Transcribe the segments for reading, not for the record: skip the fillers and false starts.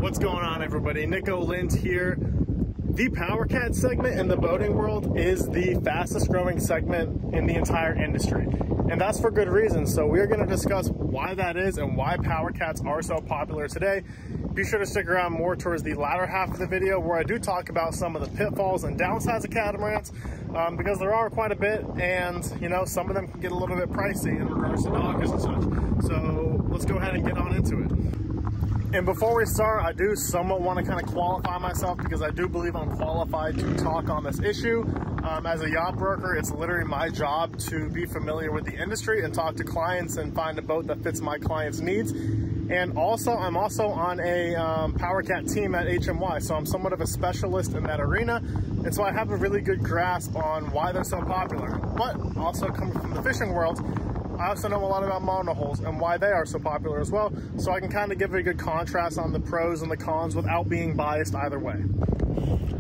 What's going on, everybody? Nico Lind here. The Powercat segment in the boating world is the fastest growing segment in the entire industry. And that's for good reason. So we're going to discuss why that is and why Powercats are so popular today. Be sure to stick around more towards the latter half of the video where I do talk about some of the pitfalls and downsides of catamarans because there are quite a bit, and you know, some of them can get a little bit pricey in regards to dockers and such. So let's go ahead and get on into it. And before we start, I do somewhat want to kind of qualify myself because I do believe I'm qualified to talk on this issue. As a yacht broker, it's literally my job to be familiar with the industry and talk to clients and find a boat that fits my clients' needs. And also, I'm also on a Powercat team at HMY, so I'm somewhat of a specialist in that arena. And so I have a really good grasp on why they're so popular. But also coming from the fishing world, I also know a lot about monohulls and why they are so popular as well, so I can kind of give a good contrast on the pros and the cons without being biased either way.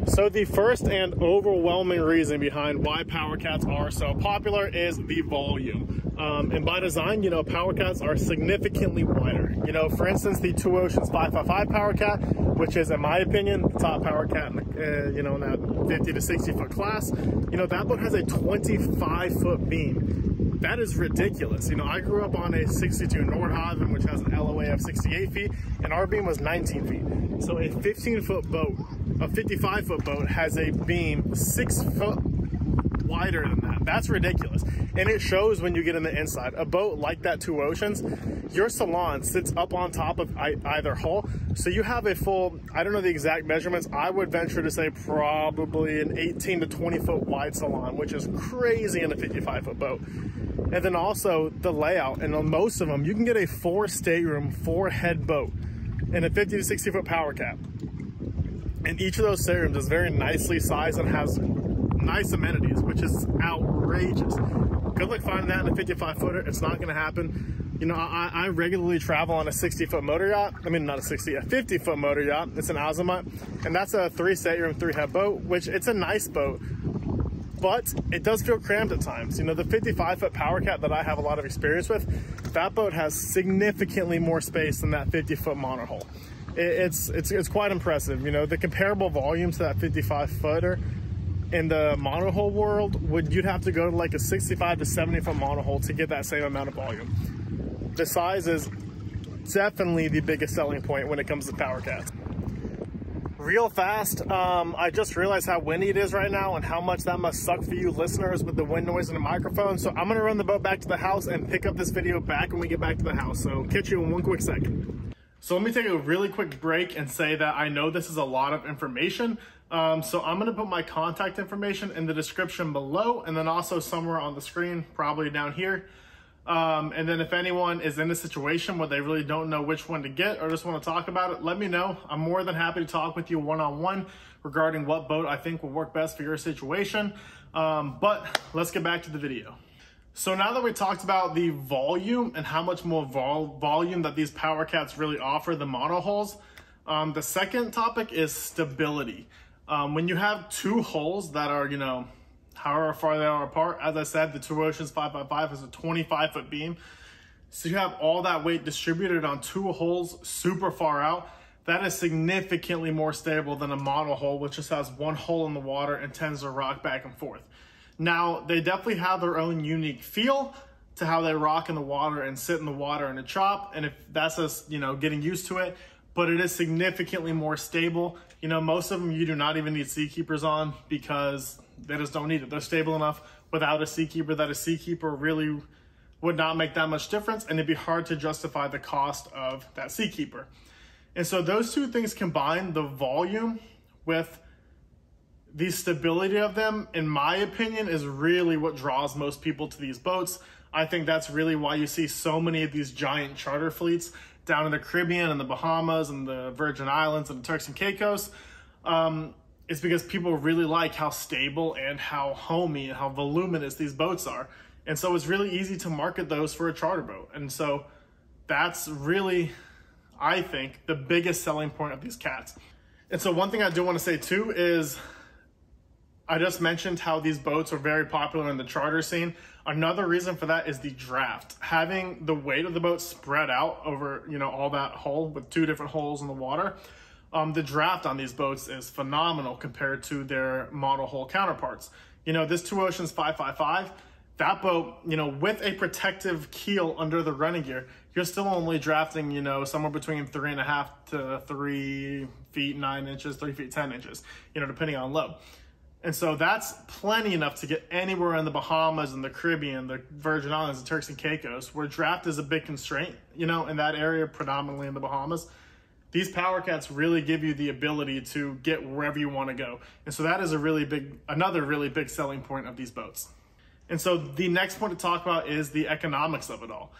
So the first and overwhelming reason behind why Powercats are so popular is the volume. And by design, you know, Powercats are significantly wider. You know, for instance, the Two Oceans 555 Powercat, which is, in my opinion, the top Powercat, you know, in that 50 to 60 foot class, you know, that boat has a 25-foot beam. That is ridiculous. You know, I grew up on a 62 Nordhaven, which has an LOA of 68 feet, and our beam was 19 feet. So a 15-foot boat, a 55-foot boat has a beam 6 foot wider than that. That's ridiculous. And it shows when you get in the inside. A boat like that Two Oceans, your salon sits up on top of either hull. So you have a full, I don't know the exact measurements, I would venture to say probably an 18 to 20 foot wide salon, which is crazy in a 55-foot boat. And then also the layout, and on most of them, you can get a 4 stateroom, 4 head boat in a 50 to 60 foot Powercat. And each of those staterooms is very nicely sized and has nice amenities, which is outrageous. Good luck finding that in a 55 footer. It's not going to happen. You know, I regularly travel on a 60 foot motor yacht. I mean, not a 60, a 50 foot motor yacht. It's an Azimut, and that's a 3 stateroom, 3 head boat, which it's a nice boat, but it does feel cramped at times. You know, the 55 foot Powercat that I have a lot of experience with, that boat has significantly more space than that 50 foot monohull. It's quite impressive. You know, the comparable volume to that 55 footer in the monohull world, you'd have to go to like a 65 to 70 foot monohull to get that same amount of volume. The size is definitely the biggest selling point when it comes to Powercats. Real fast, I just realized how windy it is right now and how much that must suck for you listeners with the wind noise and the microphone. So I'm gonna run the boat back to the house and pick up this video back when we get back to the house. So catch you in one quick second. So let me take a really quick break and say that I know this is a lot of information. So I'm gonna put my contact information in the description below, and then also somewhere on the screen, probably down here. And then if anyone is in a situation where they really don't know which one to get or just want to talk about it, let me know. I'm more than happy to talk with you one-on-one regarding what boat I think will work best for your situation. But let's get back to the video. So now that we talked about the volume and how much more volume that these Powercats really offer the monohulls, the second topic is stability. When you have 2 hulls that are, you know, however far they are apart, as I said, the Two Oceans 555 has a 25 foot beam. So you have all that weight distributed on 2 hulls super far out. That is significantly more stable than a monohull, which just has 1 hole in the water and tends to rock back and forth. Now, they definitely have their own unique feel to how they rock in the water and sit in the water in a chop. And if that's us, you know, getting used to it, but it is significantly more stable. You know, most of them you do not even need Seakeepers on because they just don't need it. They're stable enough without a Seakeeper that a Seakeeper really would not make that much difference, and it'd be hard to justify the cost of that Seakeeper. And so those two things combined, the volume with the stability of them, in my opinion, is really what draws most people to these boats. I think that's really why you see so many of these giant charter fleets down in the Caribbean and the Bahamas and the Virgin Islands and the Turks and Caicos. It's because people really like how stable and how homey and how voluminous these boats are. And so it's really easy to market those for a charter boat. And so that's really, I think, the biggest selling point of these cats. And so one thing I do want to say too is, I just mentioned how these boats are very popular in the charter scene. Another reason for that is the draft. Having the weight of the boat spread out over, you know, all that hull with 2 different holes in the water The draft on these boats is phenomenal compared to their monohull counterparts. You know, this Two Oceans 555, that boat, you know, with a protective keel under the running gear, you're still only drafting, you know, somewhere between 3.5 to 3 feet 9 inches, 3 feet 10 inches, you know, depending on load. And so that's plenty enough to get anywhere in the Bahamas and the Caribbean, the Virgin Islands, the Turks and Caicos, where draft is a big constraint, you know, in that area, predominantly in the Bahamas. These powercats really give you the ability to get wherever you want to go. And so that is another really big selling point of these boats. And so the next point to talk about is the economics of it all.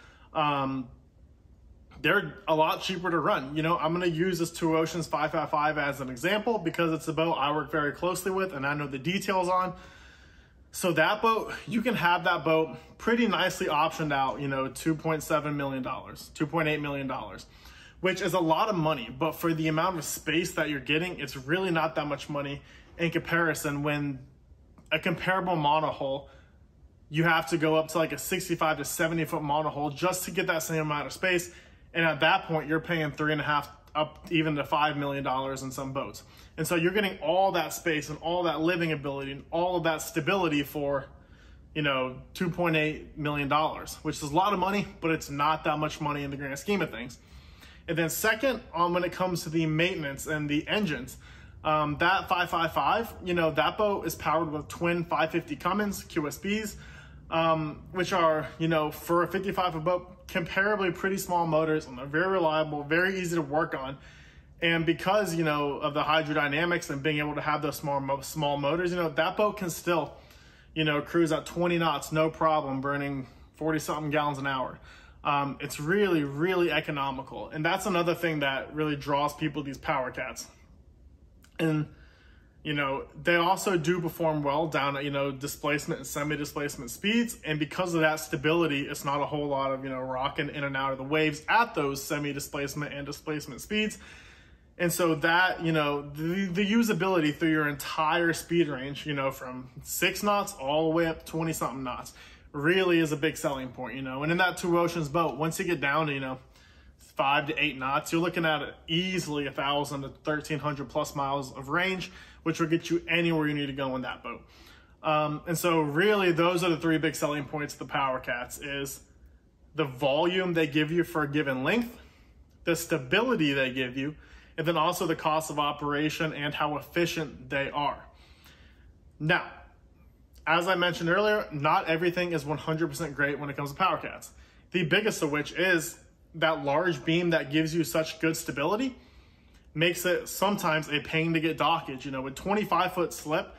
They're a lot cheaper to run. You know, I'm going to use this Two Oceans 555 as an example because it's a boat I work very closely with and I know the details on. So that boat, you can have that boat pretty nicely optioned out, you know, $2.7 million, $2.8 million, which is a lot of money. But for the amount of space that you're getting, it's really not that much money in comparison when a comparable monohull, you have to go up to like a 65 to 70 foot monohull just to get that same amount of space. And at that point, you're paying 3.5 up even to $5 million in some boats. And so you're getting all that space and all that living ability and all of that stability for, you know, $2.8 million, which is a lot of money, but it's not that much money in the grand scheme of things. And then second, when it comes to the maintenance and the engines, that 555, you know, that boat is powered with twin 550 Cummins QSBs, which are, you know, for a 55-foot boat, comparably pretty small motors, and they're very reliable, very easy to work on. And because, you know, of the hydrodynamics and being able to have those small motors, you know, that boat can still, you know, cruise at 20 knots, no problem, burning 40-something gallons an hour. It's really, really economical. And that's another thing that really draws people to these powercats. And, you know, they also do perform well down at, you know, displacement and semi-displacement speeds. And because of that stability, it's not a whole lot of, you know, rocking in and out of the waves at those semi-displacement and displacement speeds. And so that, you know, the usability through your entire speed range, you know, from 6 knots all the way up 20-something knots, really is a big selling point, you know. And in that Two Oceans boat, once you get down to, you know, 5 to 8 knots, you're looking at easily 1,000 to 1,300 plus miles of range, which will get you anywhere you need to go in that boat. And so really those are the 3 big selling points of the powercats: is the volume they give you for a given length, the stability they give you, and then also the cost of operation and how efficient they are. Now, as I mentioned earlier, not everything is 100% great when it comes to powercats. The biggest of which is that large beam that gives you such good stability makes it sometimes a pain to get dockage. You know, with 25-foot slip,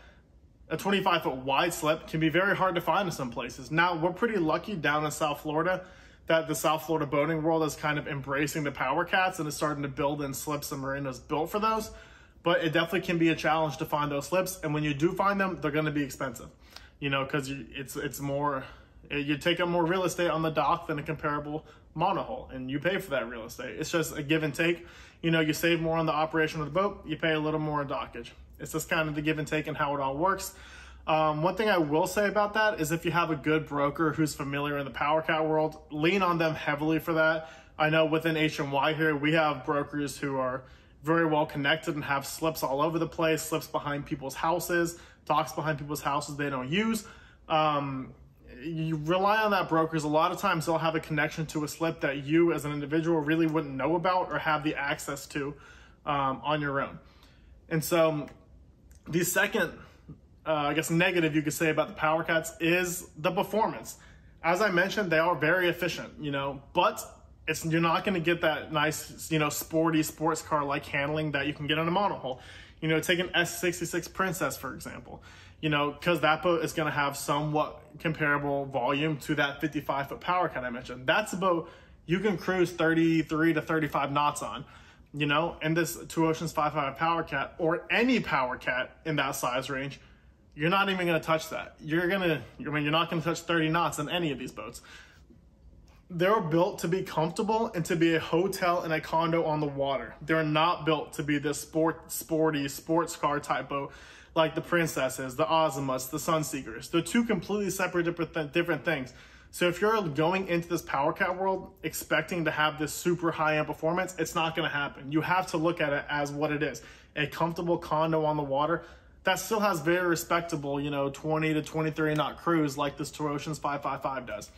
a 25-foot wide slip can be very hard to find in some places. Now, we're pretty lucky down in South Florida that the South Florida boating world is kind of embracing the powercats and is starting to build in slips and marinas built for those. But it definitely can be a challenge to find those slips. And when you do find them, they're going to be expensive, you know, because it's more, you take up more real estate on the dock than a comparable monohull, and you pay for that real estate. It's just a give and take. You know, you save more on the operation of the boat, you pay a little more in dockage. It's just kind of the give and take and how it all works. One thing I will say about that is if you have a good broker who's familiar in the powercat world, lean on them heavily for that. I know within HMY here, we have brokers who are very well connected and have slips all over the place, slips behind people's houses, docks behind people's houses they don't use. You rely on that brokers. A lot of times they'll have a connection to a slip that you as an individual really wouldn't know about or have the access to on your own. And so the second, I guess, negative you could say about the powercats is the performance. As I mentioned, they are very efficient, you know, but you're not going to get that nice, you know, sporty sports car like handling that you can get on a monohull. You know, take an S66 Princess, for example, you know, because that boat is going to have somewhat comparable volume to that 55-foot powercat I mentioned. That's a boat you can cruise 33 to 35 knots on, you know, and this Two Oceans 555 powercat or any powercat in that size range, you're not even going to touch that. You're not going to touch 30 knots in any of these boats. They're built to be comfortable and to be a hotel and a condo on the water. They're not built to be this sporty sports car type boat like the Princesses, the Azimuts, the Sunseekers. They're two completely separate different things. So if you're going into this PowerCat world expecting to have this super high-end performance, it's not going to happen. You have to look at it as what it is, a comfortable condo on the water that still has very respectable, 20 to 23 knot cruise like this Tour Oceans 555 does.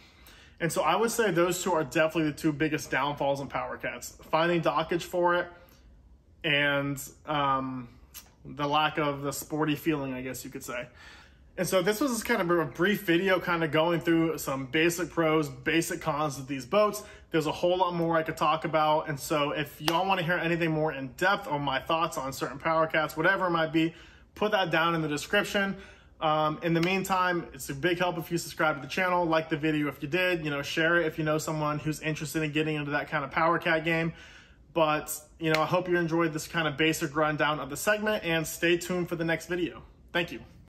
And so I would say those two are definitely the two biggest downfalls in PowerCats. Finding dockage for it and the lack of the sporty feeling, I guess you could say. And so this was just kind of a brief video kind of going through some basic pros, basic cons of these boats. There's a whole lot more I could talk about. And so if y'all want to hear anything more in depth on my thoughts on certain PowerCats, whatever it might be, put that down in the description. In the meantime, it's a big help if you subscribe to the channel, like the video if you did, share it if you know someone who's interested in getting into that kind of PowerCat game. But, I hope you enjoyed this kind of basic rundown of the segment, and stay tuned for the next video. Thank you.